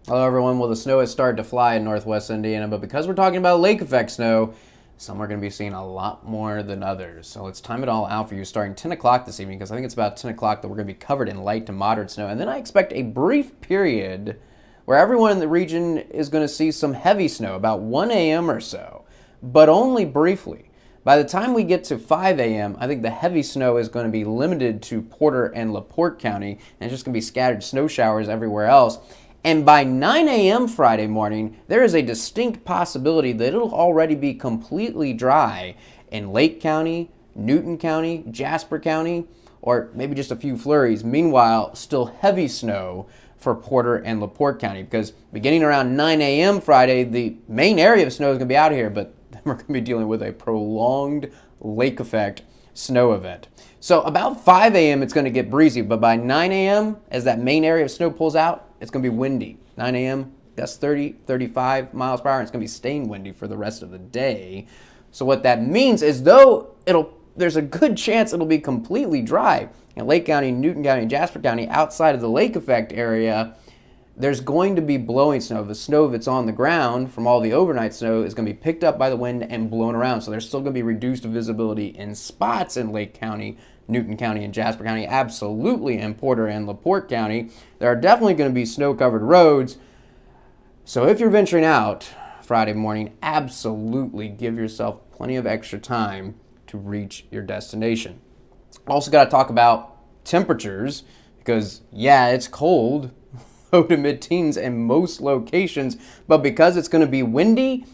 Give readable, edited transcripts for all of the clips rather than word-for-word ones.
Hello, everyone. Well, the snow has started to fly in northwest Indiana, but because we're talking about lake effect snow, some are going to be seeing a lot more than others. So let's time it all out for you starting 10 o'clock this evening, because I think it's about 10 o'clock that we're going to be covered in light to moderate snow. And then I expect a brief period where everyone in the region is going to see some heavy snow, about 1 a.m. or so, but only briefly. By the time we get to 5 a.m., I think the heavy snow is going to be limited to Porter and LaPorte County, and it's just going to be scattered snow showers everywhere else. And by 9 a.m. Friday morning, there is a distinct possibility that it'll already be completely dry in Lake County, Newton County, Jasper County, or maybe just a few flurries. Meanwhile, still heavy snow for Porter and LaPorte County, because beginning around 9 a.m. Friday, the main area of snow is going to be out here, but we're going to be dealing with a prolonged lake effect snow event. So about 5 a.m. it's going to get breezy, but by 9 a.m. as that main area of snow pulls out, it's going to be windy. 9 a.m. that's 30, 35 miles per hour, and it's going to be staying windy for the rest of the day. So what that means is there's a good chance it'll be completely dry in Lake County, Newton County, and Jasper County outside of the lake effect area. There's going to be blowing snow. The snow that's on the ground from all the overnight snow is going to be picked up by the wind and blown around. So there's still going to be reduced visibility in spots in Lake County, Newton County, and Jasper County, absolutely in Porter and LaPorte County. There are definitely going to be snow-covered roads. So if you're venturing out Friday morning, absolutely give yourself plenty of extra time to reach your destination. Also got to talk about temperatures because, yeah, it's cold, low to mid-teens in most locations, but because it's going to be windy,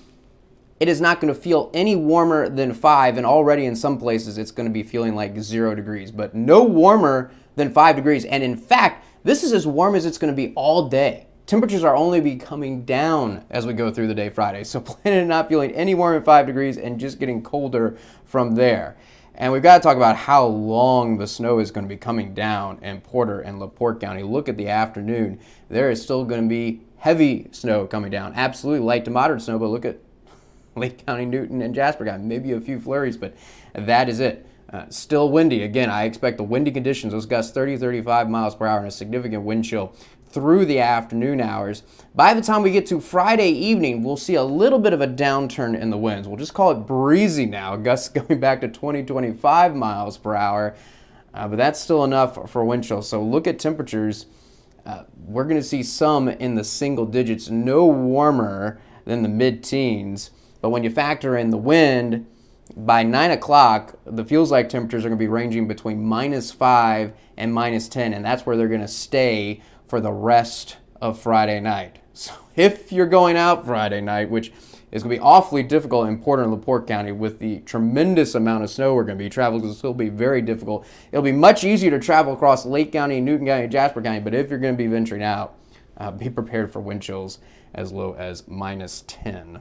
it is not going to feel any warmer than 5, and already in some places it's going to be feeling like 0 degrees, but no warmer than 5 degrees. And in fact, this is as warm as it's going to be all day. Temperatures are only be coming down as we go through the day Friday, so plan on not feeling any warmer than 5 degrees and just getting colder from there. And we've got to talk about how long the snow is going to be coming down in Porter and LaPorte County. Look at the afternoon. There is still going to be heavy snow coming down. Absolutely light to moderate snow, but look at Lake County, Newton, and Jasper County. Maybe a few flurries, but that is it. Still windy. Again, I expect the windy conditions, those gusts 30, 35 miles per hour and a significant wind chill through the afternoon hours. By the time we get to Friday evening, we'll see a little bit of a downturn in the winds. We'll just call it breezy now. Gusts going back to 20, 25 miles per hour, but that's still enough for wind chill. So look at temperatures. We're going to see some in the single digits, no warmer than the mid-teens. But when you factor in the wind, by 9 o'clock, the feels like temperatures are going to be ranging between -5 and -10, and that's where they're going to stay for the rest of Friday night. So if you're going out Friday night, which is going to be awfully difficult in Porter and LaPorte County with the tremendous amount of snow we're going to be traveling, it'll still be very difficult. It'll be much easier to travel across Lake County, Newton County, and Jasper County, but if you're going to be venturing out, be prepared for wind chills as low as -10.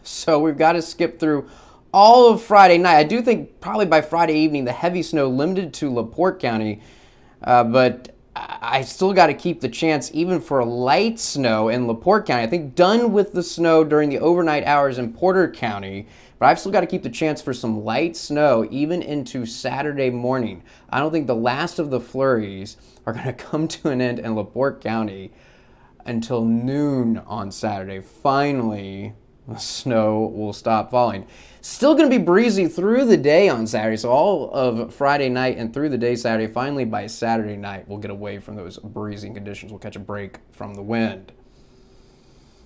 So we've got to skip through all of Friday night. I do think probably by Friday evening, the heavy snow limited to LaPorte County, but I still got to keep the chance even for light snow in LaPorte County. I think done with the snow during the overnight hours in Porter County, but I've still got to keep the chance for some light snow even into Saturday morning. I don't think the last of the flurries are going to come to an end in LaPorte County until noon on Saturday. Finally, the snow will stop falling. Still going to be breezy through the day on Saturday, so all of Friday night and through the day Saturday. Finally, by Saturday night, we'll get away from those breezing conditions. We'll catch a break from the wind.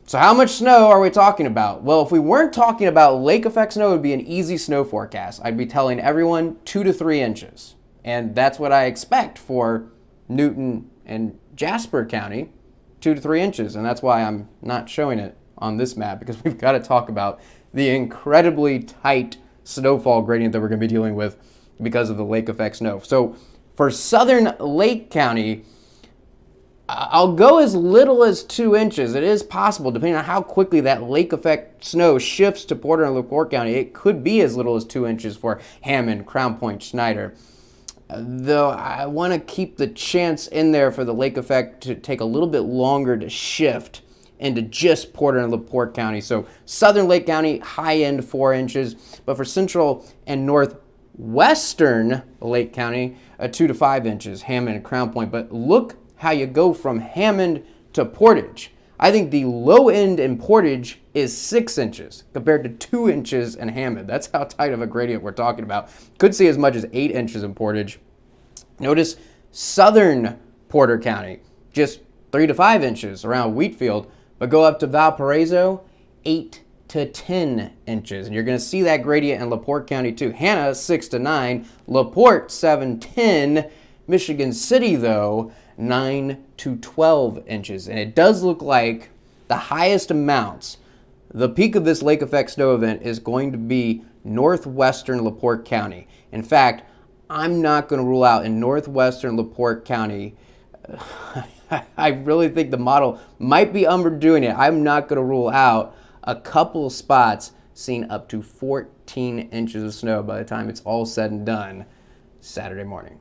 So how much snow are we talking about? Well, if we weren't talking about lake effect snow, it would be an easy snow forecast. I'd be telling everyone 2 to 3 inches, and that's what I expect for Newton and Jasper County, 2 to 3 inches, and that's why I'm not showing it on this map, because we've got to talk about the incredibly tight snowfall gradient that we're going to be dealing with because of the lake effect snow. So for southern Lake County, I'll go as little as 2 inches. It is possible, depending on how quickly that lake effect snow shifts to Porter and LaPorte County, it could be as little as 2 inches for Hammond, Crown Point, Schneider. Though I want to keep the chance in there for the lake effect to take a little bit longer to shift into just Porter and LaPorte County. So southern Lake County, high end 4 inches, but for central and northwestern Lake County, 2 to 5 inches, Hammond and Crown Point. But look how you go from Hammond to Portage. I think the low end in Portage is 6 inches compared to 2 inches in Hammond. That's how tight of a gradient we're talking about. Could see as much as 8 inches in Portage. Notice southern Porter County, just 3 to 5 inches around Wheatfield, but go up to Valparaiso, 8 to 10 inches. And you're going to see that gradient in LaPorte County too. Hanna, 6 to 9. LaPorte, 7, 10. Michigan City, though, 9 to 12 inches. And it does look like the highest amounts, the peak of this lake effect snow event is going to be northwestern LaPorte County. In fact, I'm not going to rule out in northwestern LaPorte County. I really think the model might be overdoing it. I'm not going to rule out a couple of spots seeing up to 14 inches of snow by the time it's all said and done Saturday morning.